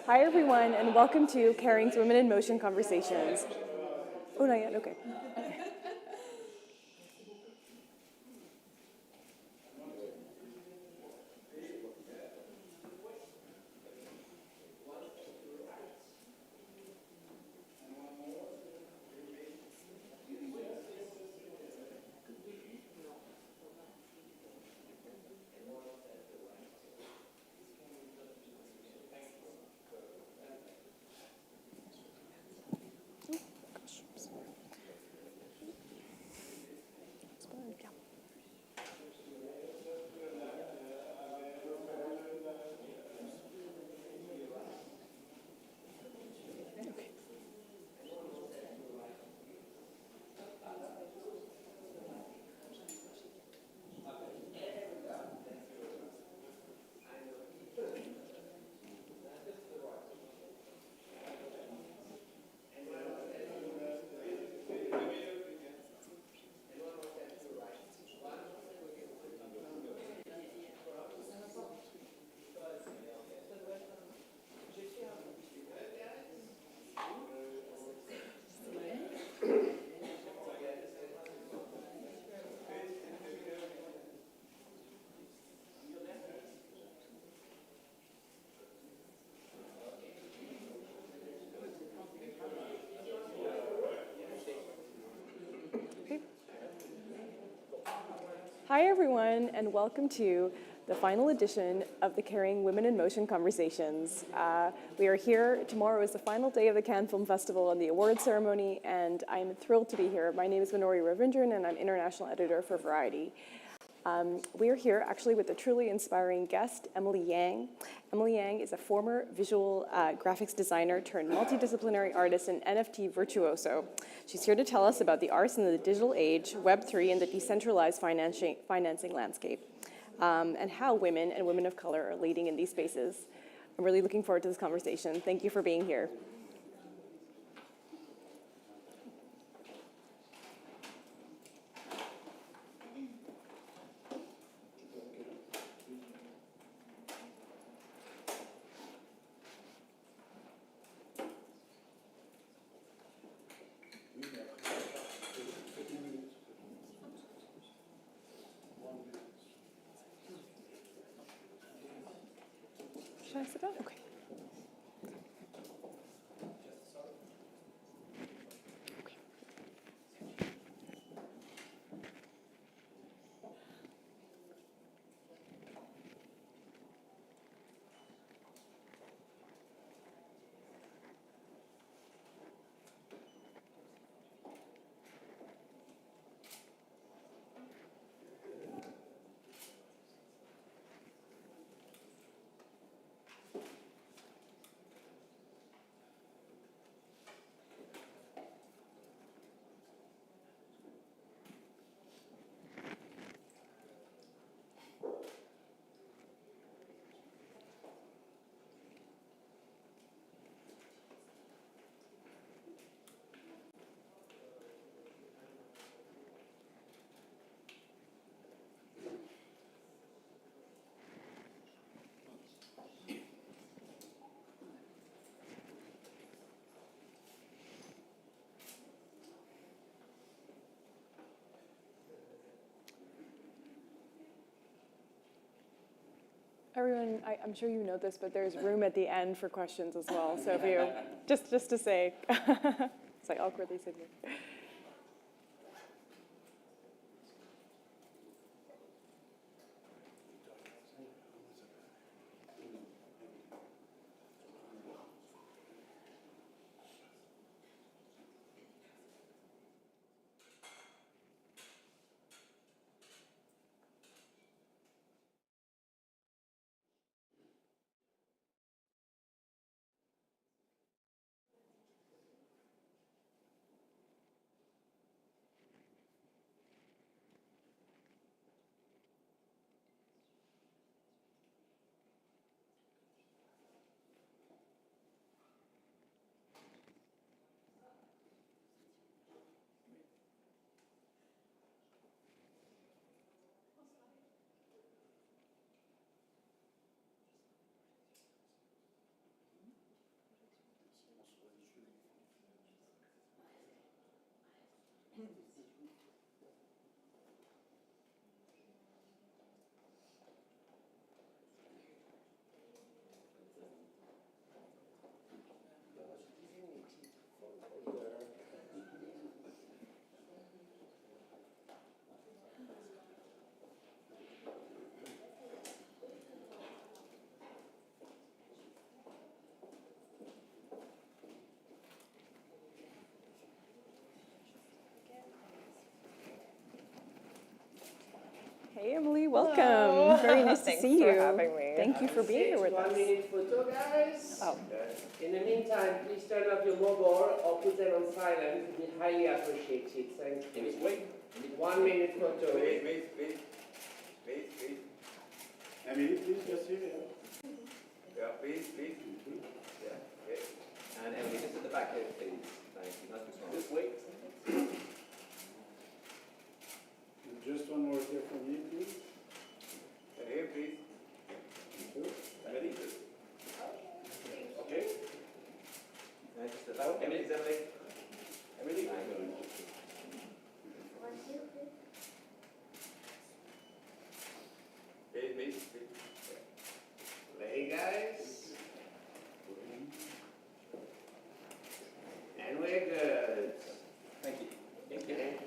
Hi, everyone, and welcome to Caring's Women in Motion Conversations. Oh, not yet, okay. Hi, everyone, and welcome to the final edition of the Caring Women in Motion Conversations. We are here. Tomorrow is the final day of the Cannes Film Festival and the awards ceremony, and I'm thrilled to be here. My name is Minori Ravindran, and I'm international editor for Variety. We are here actually with a truly inspiring guest, Emily Yang. Emily Yang is a former visual graphics designer turned multidisciplinary artist and NFT virtuoso. She's here to tell us about the arts in the digital age, Web3, and the decentralized financing landscape, and how women and women of color are leading in these spaces. I'm really looking forward to this conversation. Thank you for being here. Should I sit down? Okay. Everyone, I'm sure you know this, but there's room at the end for questions as well. So if you, just to say, it's like awkwardly sitting. Hey, Emily, welcome. Hello. Very nice to see you. Thanks for having me. Thank you for being here with us. 1 minute photo, guys. Oh. In the meantime, please turn off your mobile or put them on silent. We highly appreciate it. Thank you. Wait. 1 minute photo. Wait. Emily, please, just here. Yeah, please. Yeah, okay. And Emily, just at the back here, please. Thank you. Nice and small. Just wait. Just one more here from you, please. Here, please. Emily. Okay. And just at the back. Emily, Emily. Emily. Please. Hey, guys. And we're good. Thank you.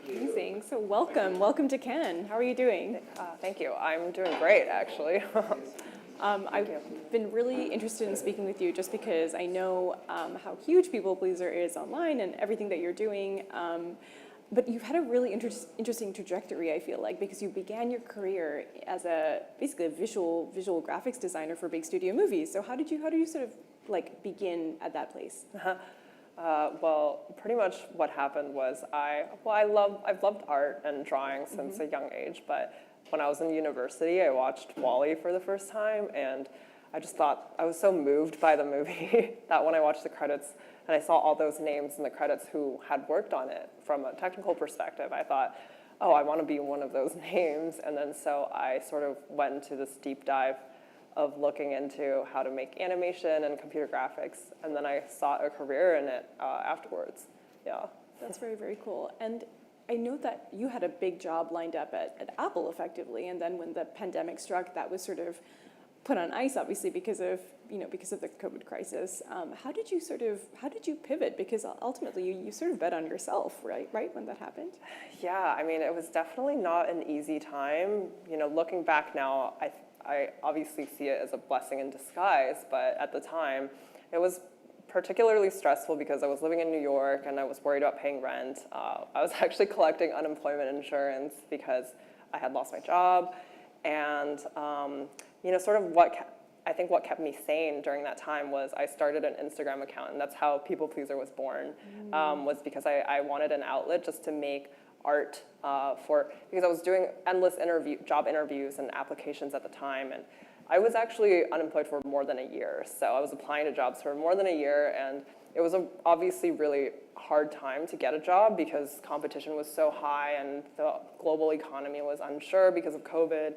Amazing. So welcome to Cannes. How are you doing? Thank you. I'm doing great, actually. I've been really interested in speaking with you just because I know how huge People Pleaser is online and everything that you're doing. But you've had a really interesting trajectory, I feel like, because you began your career as basically a visual graphics designer for big studio movies. So how did you sort of like begin at that place? Well, pretty much what happened was I've loved art and drawing since a young age, but when I was in university, I watched Wall-E for the first time, and I just thought, I was so moved by the movie that when I watched the credits and I saw all those names in the credits who had worked on it from a technical perspective, I thought, oh, I want to be one of those names. And then so I sort of went into this deep dive of looking into how to make animation and computer graphics, and then I sought a career in it afterwards. Yeah. That's very, very cool. And I know that you had a big job lined up at Apple, effectively, and then when the pandemic struck, that was sort of put on ice, obviously, because of the COVID crisis. How did you pivot? Because ultimately, you sort of bet on yourself, right, when that happened? Yeah, I mean, it was definitely not an easy time. Looking back now, I obviously see it as a blessing in disguise, but at the time, it was particularly stressful because I was living in New York and I was worried about paying rent. I was actually collecting unemployment insurance because I had lost my job, and sort of I think what kept me sane during that time was I started an Instagram account, and that's how People Pleaser was born. Was because I wanted an outlet just to make art because I was doing endless job interviews and applications at the time, and I was actually unemployed for more than a year. So I was applying to jobs for more than a year, and it was obviously really hard time to get a job because competition was so high and the global economy was unsure because of COVID.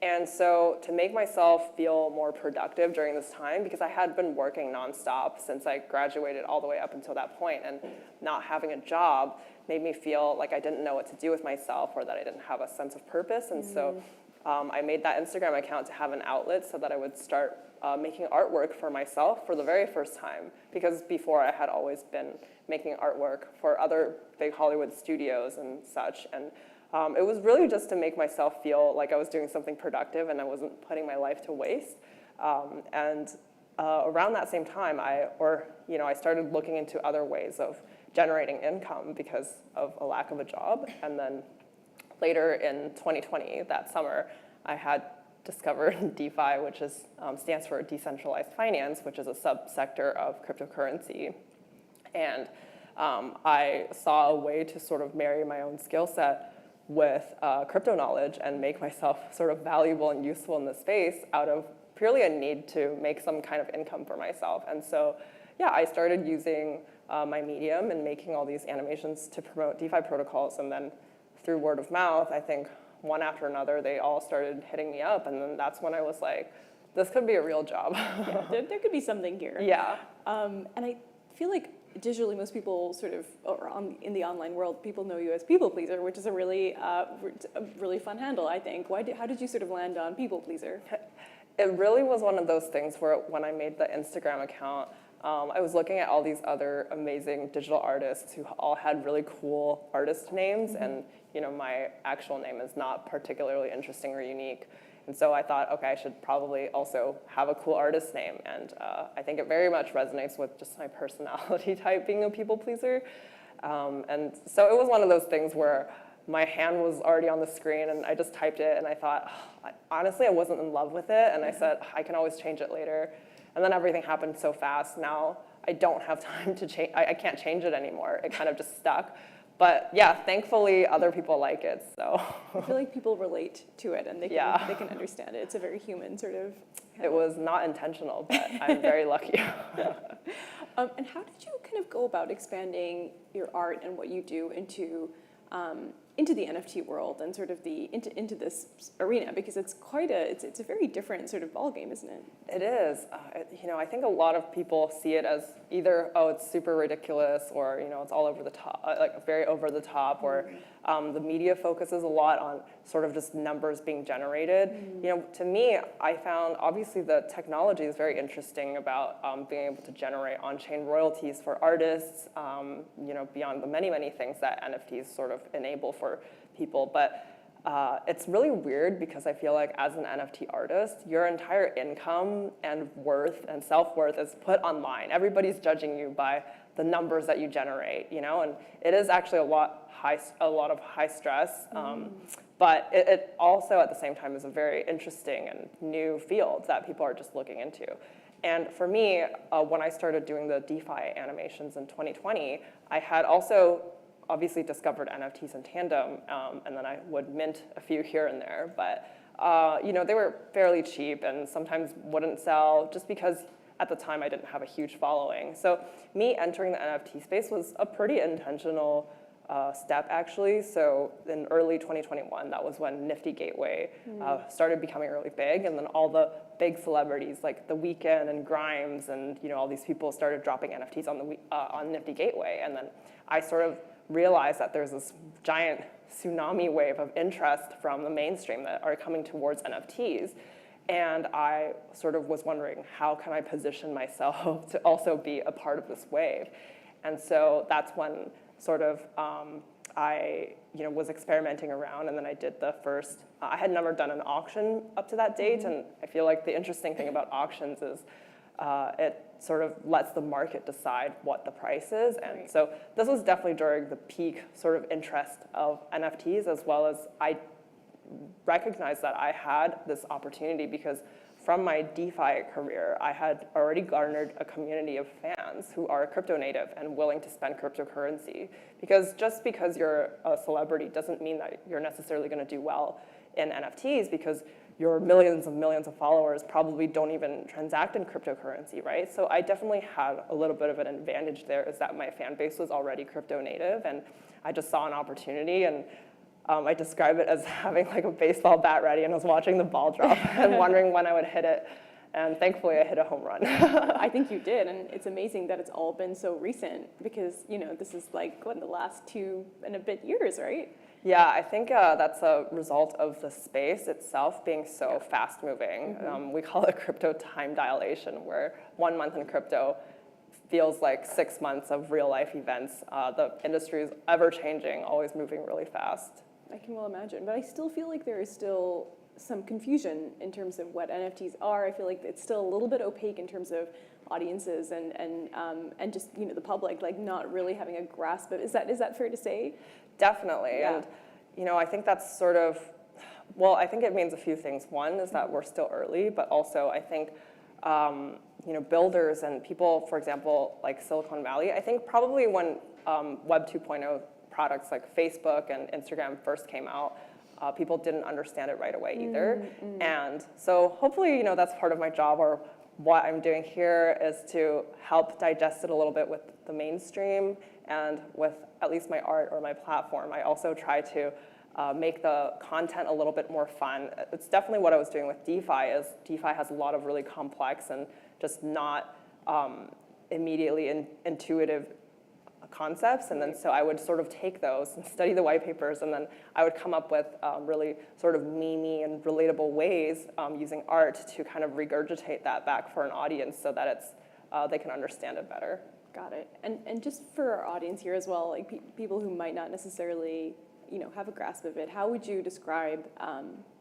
And so to make myself feel more productive during this time, because I had been working nonstop since I graduated all the way up until that point, and not having a job made me feel like I didn't know what to do with myself or that I didn't have a sense of purpose. And so I made that Instagram account to have an outlet so that I would start making artwork for myself for the very first time, because before I had always been making artwork for other big Hollywood studios and such. And it was really just to make myself feel like I was doing something productive and I wasn't putting my life to waste. Around that same time, I started looking into other ways of generating income because of a lack of a job. And then later in 2020, that summer, I had discovered DeFi, which stands for decentralized finance, which is a subsector of cryptocurrency. And I saw a way to sort of marry my own skill set with crypto knowledge and make myself sort of valuable and useful in the space out of purely a need to make some kind of income for myself. And so, yeah, I started using my medium and making all these animations to promote DeFi protocols. And then through word of mouth, I think one after another, they all started hitting me up. And then that's when I was like, this could be a real job. Yeah, there could be something here. Yeah. And I feel like digitally, most people in the online world, people know you as People Pleaser, which is a really fun handle, I think. How did you sort of land on People Pleaser? It really was one of those things where when I made the Instagram account, I was looking at all these other amazing digital artists who all had really cool artist names, and my actual name is not particularly interesting or unique. And so I thought, okay, I should probably also have a cool artist name. And I think it very much resonates with just my personality type, being a people pleaser. And so it was one of those things where my hand was already on the screen, and I just typed it, and I thought, honestly, I wasn't in love with it, and I said, I can always change it later. And then everything happened so fast. Now I don't have time to change. I can't change it anymore. It kind of just stuck. But yeah, thankfully, other people like it, so. I feel like people relate to it, and they can understand it. It's a very human sort of. It was not intentional, but I'm very lucky. And how did you kind of go about expanding your art and what you do into the NFT world and sort of into this arena? Because it's it's a very different sort of ballgame, isn't it? It is. I think a lot of people see it as either, oh, it's super ridiculous, or it's all over the top, like very over the top, or the media focuses a lot on sort of just numbers being generated. To me, I found obviously the technology is very interesting about being able to generate on-chain royalties for artists. Beyond the many things that NFTs sort of enable for people, but. It's really weird because I feel like as an NFT artist, your entire income and worth and self-worth is put online. Everybody's judging you by the numbers that you generate, and it is actually a lot of high stress. But it also at the same time is a very interesting and new field that people are just looking into. And for me, when I started doing the DeFi animations in 2020, I had also obviously discovered NFTs in tandem, and then I would mint a few here and there, but they were fairly cheap and sometimes wouldn't sell just because at the time I didn't have a huge following. So me entering the NFT space was a pretty intentional step actually. So in early 2021, that was when Nifty Gateway started becoming really big, and then all the big celebrities like The Weeknd and Grimes and all these people started dropping NFTs on Nifty Gateway, and then I sort of realized that there's this giant tsunami wave of interest from the mainstream that are coming towards NFTs. And I sort of was wondering, how can I position myself to also be a part of this wave? And so that's when sort of I was experimenting around, and then I did the first, I had never done an auction up to that date, and I feel like the interesting thing about auctions is it sort of lets the market decide what the price is. And so this was definitely during the peak sort of interest of NFTs, as well as I recognized that I had this opportunity because from my DeFi career, I had already garnered a community of fans who are crypto native and willing to spend cryptocurrency. Because just because you're a celebrity doesn't mean that you're necessarily going to do well in NFTs, because your millions of followers probably don't even transact in cryptocurrency, right? So I definitely had a little bit of an advantage there, is that my fan base was already crypto native, and I just saw an opportunity, and I describe it as having like a baseball bat ready, and I was watching the ball drop and wondering when I would hit it, and thankfully I hit a home run. I think you did, and it's amazing that it's all been so recent, because this is like the last 2 and a bit years, right? Yeah, I think that's a result of the space itself being so fast moving. We call it crypto time dilation, where 1 month in crypto feels like 6 months of real life events. The industry is ever changing, always moving really fast. I can well imagine, but I still feel like there is still some confusion in terms of what NFTs are. I feel like it's still a little bit opaque in terms of audiences and just the public like not really having a grasp of. Is that fair to say? Definitely, Yeah. And I think that's sort of, well, I think it means a few things. One is that we're still early, but also I think builders and people, for example, like Silicon Valley, I think probably when Web 2.0 products like Facebook and Instagram first came out, people didn't understand it right away either. And so hopefully, that's part of my job, or what I'm doing here is to help digest it a little bit with the mainstream, and with at least my art or my platform. I also try to make the content a little bit more fun. It's definitely what I was doing with DeFi, is DeFi has a lot of really complex and just not immediately intuitive concepts, and then so I would sort of take those and study the white papers, and then I would come up with really sort of memey and relatable ways using art to kind of regurgitate that back for an audience so that it's they can understand it better. Got it. And just for our audience here as well, like people who might not necessarily have a grasp of it, how would you describe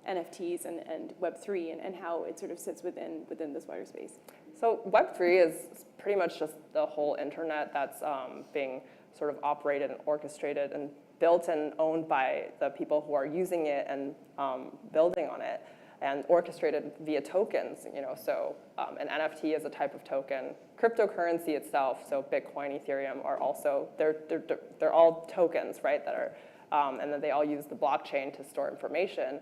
NFTs and Web3 and how it sort of sits within this wider space? So Web3 is pretty much just the whole internet that's being sort of operated and orchestrated and built and owned by the people who are using it and building on it, and orchestrated via tokens, so an NFT is a type of token. Cryptocurrency itself, so Bitcoin, Ethereum, are also, they're all tokens, right, that are, and then they all use the blockchain to store information.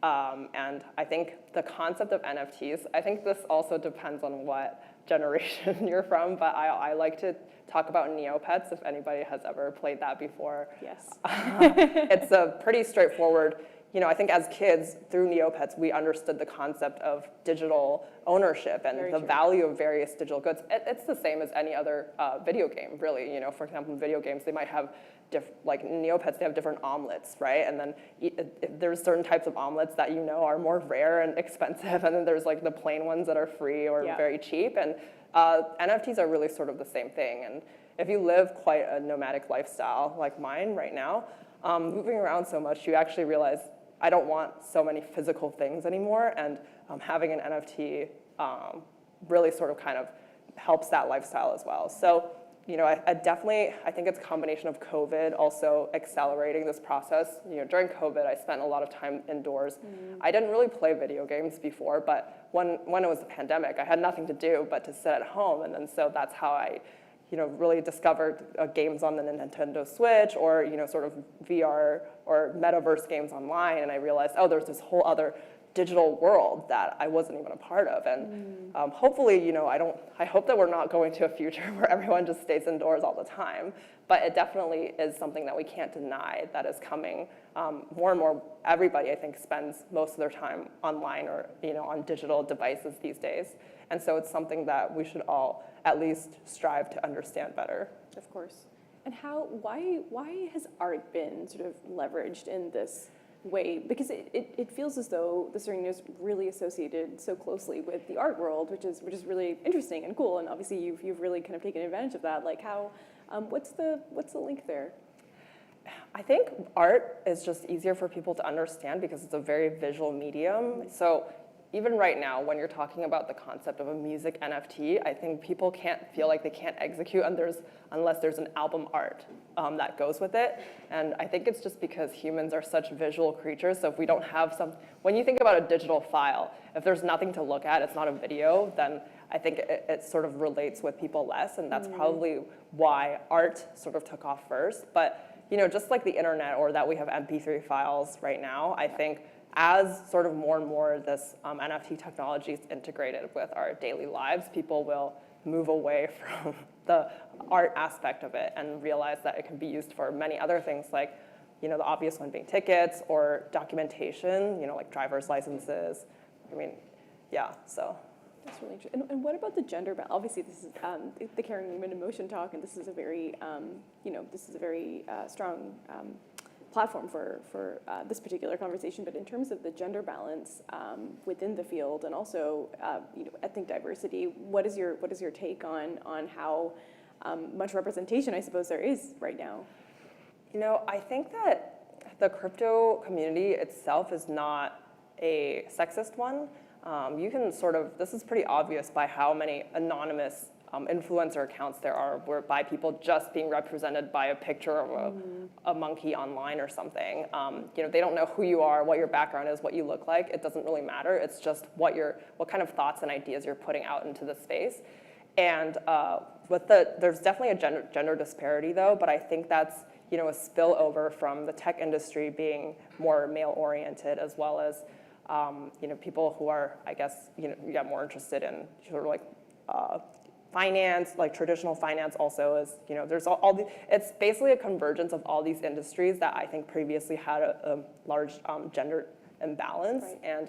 And I think the concept of NFTs, I think this also depends on what generation you're from, but I like to talk about Neopets, if anybody has ever played that before. Yes. It's a pretty straightforward, I think as kids, through Neopets, we understood the concept of digital ownership and Very the true. value of various digital goods. It's the same as any other video game, really. For example, in video games, they might have, like in Neopets, they have different omelets, right? And then there's certain types of omelets that are more rare and expensive, and then there's like the plain ones that are free or very cheap. And NFTs are really sort of the same thing. And if you live quite a nomadic lifestyle like mine right now, moving around so much, you actually realize I don't want so many physical things anymore, and having an NFT really sort of kind of helps that lifestyle as well. So, I think it's a combination of COVID also accelerating this process. During COVID, I spent a lot of time indoors. I didn't really play video games before, but when it was the pandemic, I had nothing to do but to sit at home, and then so that's how I really discovered games on the Nintendo Switch, or, sort of VR or metaverse games online, and I realized, oh, there's this whole other digital world that I wasn't even a part of. And hopefully, I hope that we're not going to a future where everyone just stays indoors all the time, but it definitely is something that we can't deny that is coming. More and more, everybody, I think, spends most of their time online or, on digital devices these days. And so it's something that we should all at least strive to understand better. Of course. And why has art been sort of leveraged in this way? Because it feels as though this arena is really associated so closely with the art world, which is really interesting and cool. And obviously you've really kind of taken advantage of that. Like how, what's the link there? I think art is just easier for people to understand because it's a very visual medium. So even right now, when you're talking about the concept of a music NFT, I think people can't feel like they can't execute unless there's an album art that goes with it. And I think it's just because humans are such visual creatures. So if we don't have when you think about a digital file, if there's nothing to look at, it's not a video, then I think it sort of relates with people less. And that's probably why art sort of took off first. But, just like the internet or that we have MP3 files right now, I think as sort of more and more this NFT technology is integrated with our daily lives, people will move away from the art aspect of it and realize that it can be used for many other things, like, the obvious one being tickets or documentation, like driver's licenses. So. That's really interesting. And what about the gender balance? Obviously, this is the Caring Women in Motion talk, and this is a very, strong platform for this particular conversation. But in terms of the gender balance within the field, and also ethnic diversity, what is your take on how much representation, I suppose, there is right now? I think that the crypto community itself is not a sexist one. You can this is pretty obvious by how many anonymous influencer accounts there are, by people just being represented by a picture of a monkey online or something. They don't know who you are, what your background is, what you look like. It doesn't really matter. It's just what kind of thoughts and ideas you're putting out into the space. And there's definitely a gender disparity though, but I think that's a spillover from the tech industry being more male-oriented, as well as people who are, I guess, more interested in sort of like finance, like traditional finance also is, there's it's basically a convergence of all these industries that I think previously had a large gender imbalance. Right.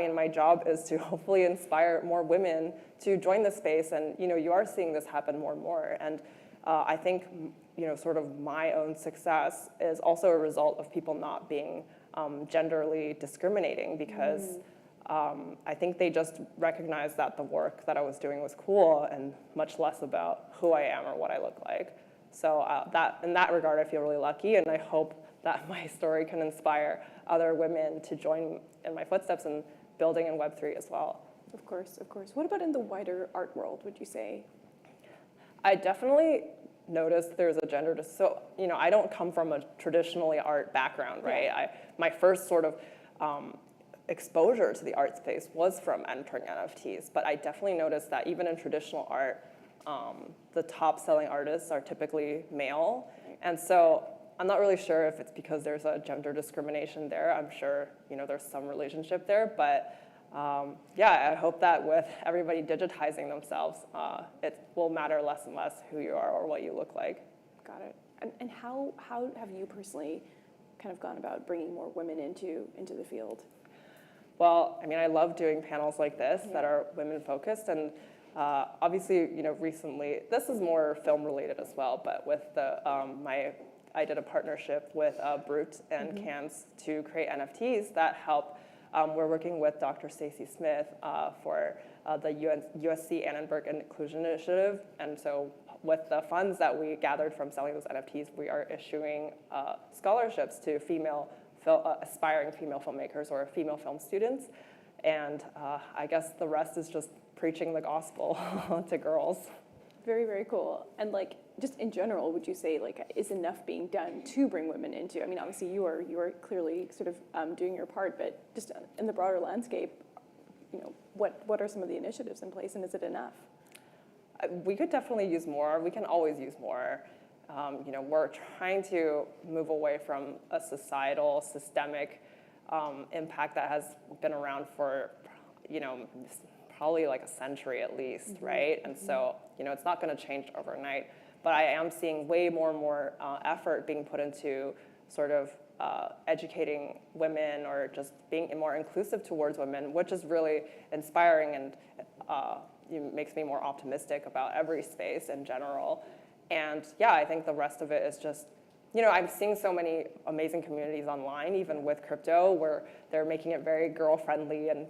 And my job is to hopefully inspire more women to join the space, and you are seeing this happen more and more. And I think sort of my own success is also a result of people not being genderly discriminating, because I think they just recognized that the work that I was doing was cool and much less about who I am or what I look like. So in that regard, I feel really lucky, and I hope that my story can inspire other women to join in my footsteps in building in Web3 as well. Of course, of course. What about in the wider art world, would you say? I definitely noticed there's a so, I don't come from a traditionally art background, right? My first sort of exposure to the art space was from entering NFTs, but I definitely noticed that even in traditional art, the top selling artists are typically male. And so I'm not really sure if it's because there's a gender discrimination there. I'm sure, there's some relationship there, but I hope that with everybody digitizing themselves, it will matter less and less who you are or what you look like. Got it. And how have you personally kind of gone about bringing more women into the field? Well, I love doing panels like this that are women-focused, and obviously, recently, this is more film-related as well, but with I did a partnership with Brute and Cans to create NFTs that help. We're working with Dr. Stacy Smith for the USC Annenberg Inclusion Initiative, and so with the funds that we gathered from selling those NFTs, we are issuing scholarships to aspiring female filmmakers or female film students, and I guess the rest is just preaching the gospel to girls. Very, very cool. And just in general, would you say is enough being done to bring women into? Obviously you are clearly sort of doing your part, but just in the broader landscape, what are some of the initiatives in place, and is it enough? We could definitely use more. We can always use more. We're trying to move away from a societal, systemic impact that has been around for, probably like a century at least, right? And so, it's not going to change overnight. But I am seeing way more and more effort being put into sort of educating women or just being more inclusive towards women, which is really inspiring and makes me more optimistic about every space in general. And I think the rest of it is just, I'm seeing so many amazing communities online, even with crypto, where they're making it very girl-friendly and,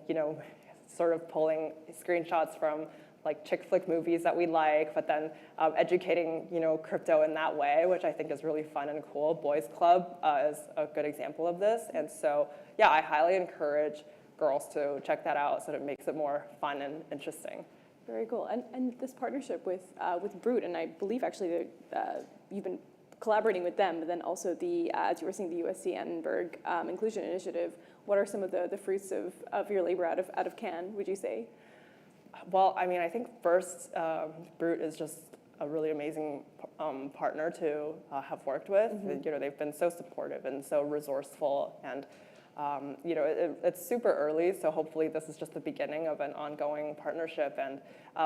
sort of pulling screenshots from like chick flick movies that we like, but then educating, crypto in that way, which I think is really fun and cool. Boys Club is a good example of this. And so, I highly encourage girls to check that out so that it makes it more fun and interesting. Very cool. And this partnership with Brute, and I believe actually you've been collaborating with them, but then also as you were saying, the USC Annenberg Inclusion Initiative. What are some of the fruits of your labor out of Cannes, would you say? Well, I think first, Brute is just a really amazing partner to have worked with. They've been so supportive and so resourceful, and it's super early, so hopefully this is just the beginning of an ongoing partnership, and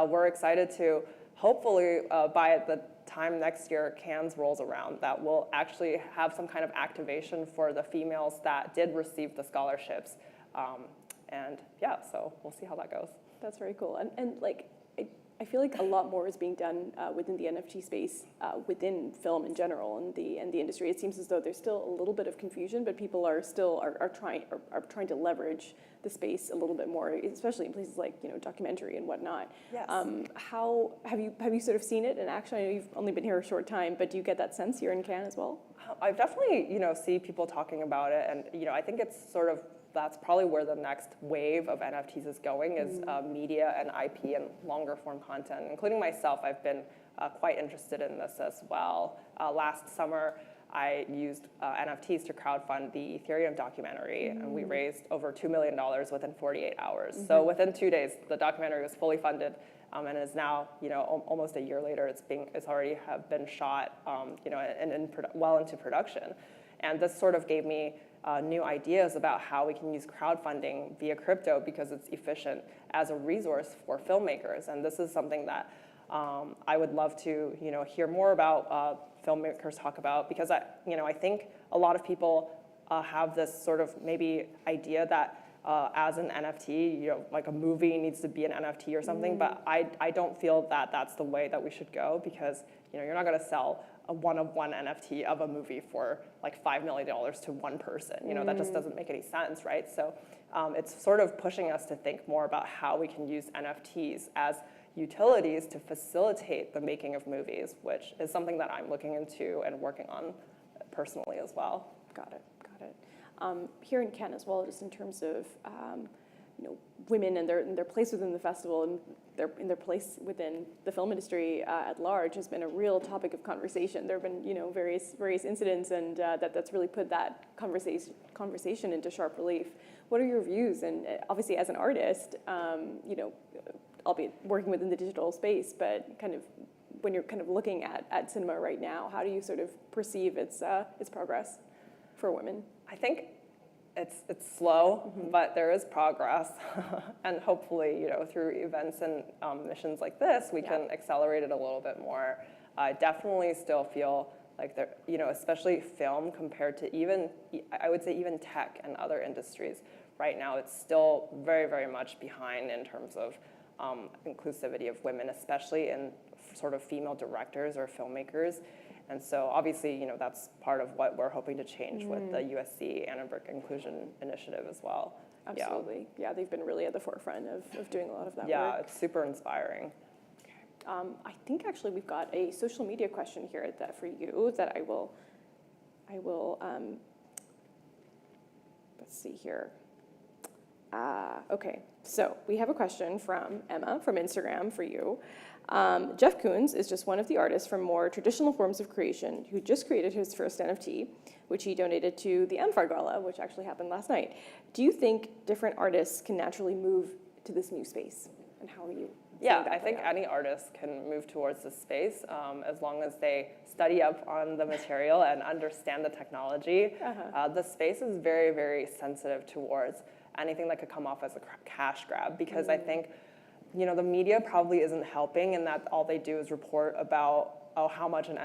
we're excited to hopefully by the time next year Cannes rolls around, that we'll actually have some kind of activation for the females that did receive the scholarships, so we'll see how that goes. That's very cool. And I feel like a lot more is being done within the NFT space, within film in general and the industry. It seems as though there's still a little bit of confusion, but people are still trying to leverage the space a little bit more, especially in places like documentary and whatnot. Yes. How have you sort of seen it in action? I know you've only been here a short time, but do you get that sense here in Cannes as well? I definitely see people talking about it, and I think it's sort of, that's probably where the next wave of NFTs is going, is media and IP and longer form content. Including myself, I've been quite interested in this as well. Last summer, I used NFTs to crowdfund the Ethereum documentary, and we raised over $2 million within 48 hours. So within 2 days, the documentary was fully funded, and is now, almost a year later, it's already have been shot, and well into production. And this sort of gave me new ideas about how we can use crowdfunding via crypto, because it's efficient as a resource for filmmakers. And this is something that I would love to hear more about, filmmakers talk about, because I think a lot of people have this sort of maybe idea that as an NFT, like a movie needs to be an NFT or something, but I don't feel that that's the way that we should go, because you're not going to sell a one-of-one NFT of a movie for like $5 million to one person. That just doesn't make any sense, right? So it's sort of pushing us to think more about how we can use NFTs as utilities to facilitate the making of movies, which is something that I'm looking into and working on personally as well. Got it. Here in Canada as well, just in terms of women and their place within the festival and their place within the film industry at large has been a real topic of conversation. There have been various incidents, and that's really put that conversation into sharp relief. What are your views? And obviously, as an artist, albeit working within the digital space, but kind of when you're kind of looking at cinema right now, how do you sort of perceive its progress for women? I think it's slow, but there is progress, and hopefully, through events and missions like this, we can accelerate it a little bit more. I definitely still feel like there, especially film compared to I would say even tech and other industries. Right now, it's still very, very much behind in terms of inclusivity of women, especially in sort of female directors or filmmakers. And so obviously, that's part of what we're hoping to change with the USC Annenberg Inclusion Initiative as well. Absolutely. Yeah, they've been really at the forefront of doing a lot of that work. Yeah, it's super inspiring. I think actually we've got a social media question here for you that I will let's see here. Okay, so we have a question from Emma from Instagram for you. Jeff Koons is just one of the artists from more traditional forms of creation who just created his first NFT, which he donated to the Amfar Gala, which actually happened last night. Do you think different artists can naturally move to this new space? And how are you? Yeah, I think any artist can move towards this space as long as they study up on the material and understand the technology. The space is very, very sensitive towards anything that could come off as a cash grab, because I think the media probably isn't helping in that all they do is report about how much this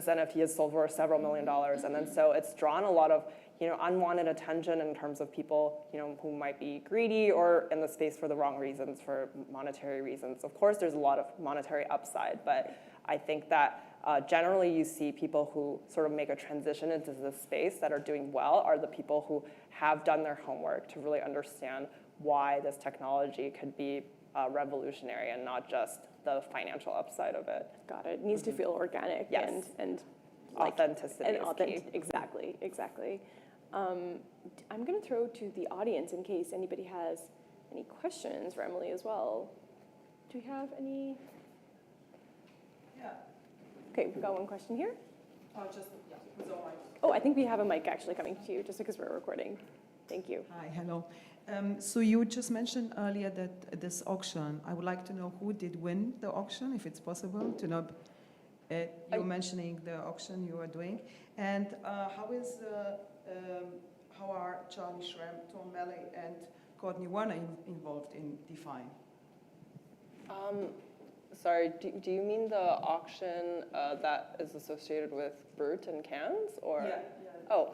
NFT has sold for several $1 million, and then so it's drawn a lot of unwanted attention in terms of people who might be greedy or in the space for the wrong reasons, for monetary reasons. Of course, there's a lot of monetary upside, but I think that generally you see people who sort of make a transition into this space that are doing well are the people who have done their homework to really understand why this technology could be revolutionary and not just the financial upside of it. Got it. It needs to feel organic and authenticity is key. Exactly. I'm going to throw to the audience in case anybody has any questions for Emily as well. Do we have any? Yeah. Okay, we've got one question here. Who's on mic? Oh, I think we have a mic actually coming to you just because we're recording. Thank you. Hi, hello. So you just mentioned earlier that this auction, I would like to know who did win the auction, if it's possible to know. You're mentioning the auction you are doing, and how are Charlie Shrem, Tom Melley, and Courtney Warner involved in Define? Sorry, do you mean the auction that is associated with Brut and Cannes, or? Yeah. Oh,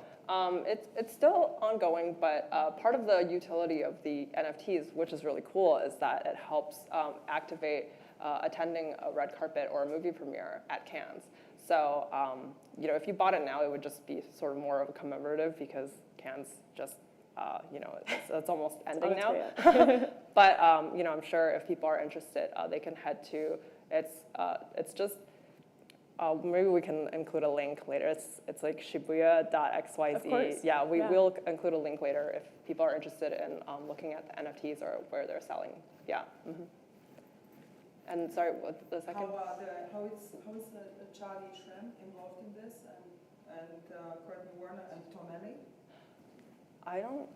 it's still ongoing, but part of the utility of the NFTs, which is really cool, is that it helps activate attending a red carpet or a movie premiere at Cannes. So, if you bought it now, it would just be sort of more of a commemorative because Cannes just, it's almost ending now. But, I'm sure if people are interested, they can head to, it's just, maybe we can include a link later. It's like shibuya.xyz. Of course. Yeah, we will include a link later if people are interested in looking at the NFTs or where they're selling. Yeah. And sorry, what the second? How is Charlie Shrem involved in this, and Courtney Warner and Tom Melley? I don't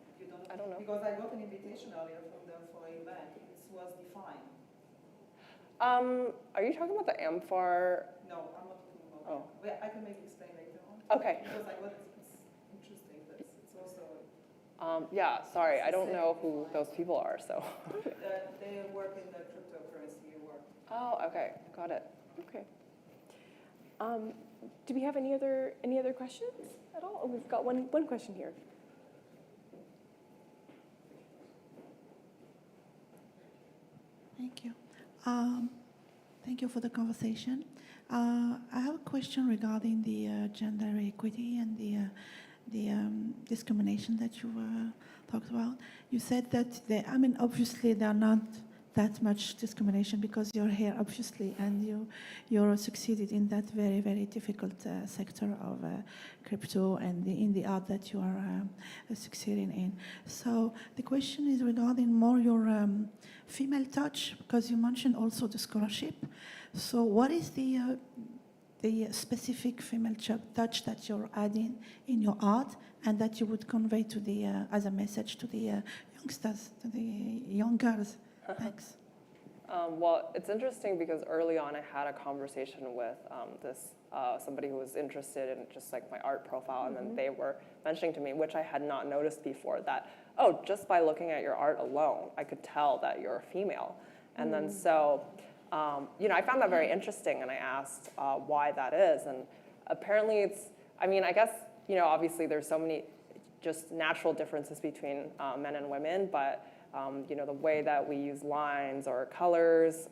know. Because I got an invitation earlier from them for an event. It was Define. Are you talking about the Amfar? No, I'm not talking about Oh. that. But I can maybe explain later on. Okay. Because I got it's interesting. It's also. Yeah, sorry, I don't know who those people are, so. They work in the cryptocurrency work. Oh, okay, got it. Okay. Do we have any other questions at all? Oh, we've got one question here. Thank you. Thank you for the conversation. I have a question regarding the gender equity and the discrimination that you talked about. You said that obviously there are not that much discrimination because you're here, obviously, and you're succeeded in that very, very difficult sector of crypto and in the art that you are succeeding in. So the question is regarding more your female touch, because you mentioned also the scholarship. So what is the specific female touch that you're adding in your art and that you would convey to the as a message to the youngsters, to the young girls? Thanks. Well, it's interesting because early on I had a conversation with somebody who was interested in just like my art profile, and then they were mentioning to me, which I had not noticed before, that, oh, just by looking at your art alone, I could tell that you're a female. And then so, I found that very interesting, and I asked why that is. And apparently it's, I guess, obviously there's so many just natural differences between men and women, but the way that we use lines or colors,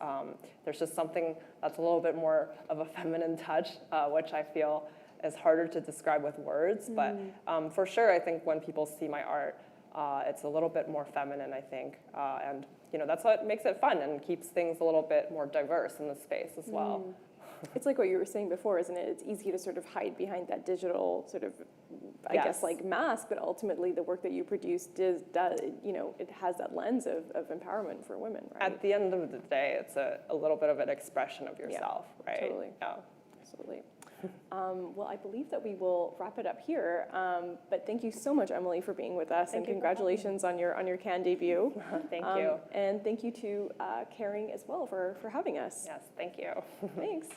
there's just something that's a little bit more of a feminine touch, which I feel is harder to describe with words. But for sure, I think when people see my art, it's a little bit more feminine, I think. And that's what makes it fun and keeps things a little bit more diverse in the space as well. It's like what you were saying before, isn't it? It's easy to sort of hide behind that digital sort of, I guess, like mask, but ultimately the work that you produce does it has that lens of empowerment for women, right? At the end of the day, it's a little bit of an expression of yourself, right? Totally. Yeah. Absolutely. Well, I believe that we will wrap it up here. But thank you so much, Emily, for being with us, and congratulations on your Cannes debut. Thank you. And thank you to Caring as well for having us. Yes, thank you. Thanks.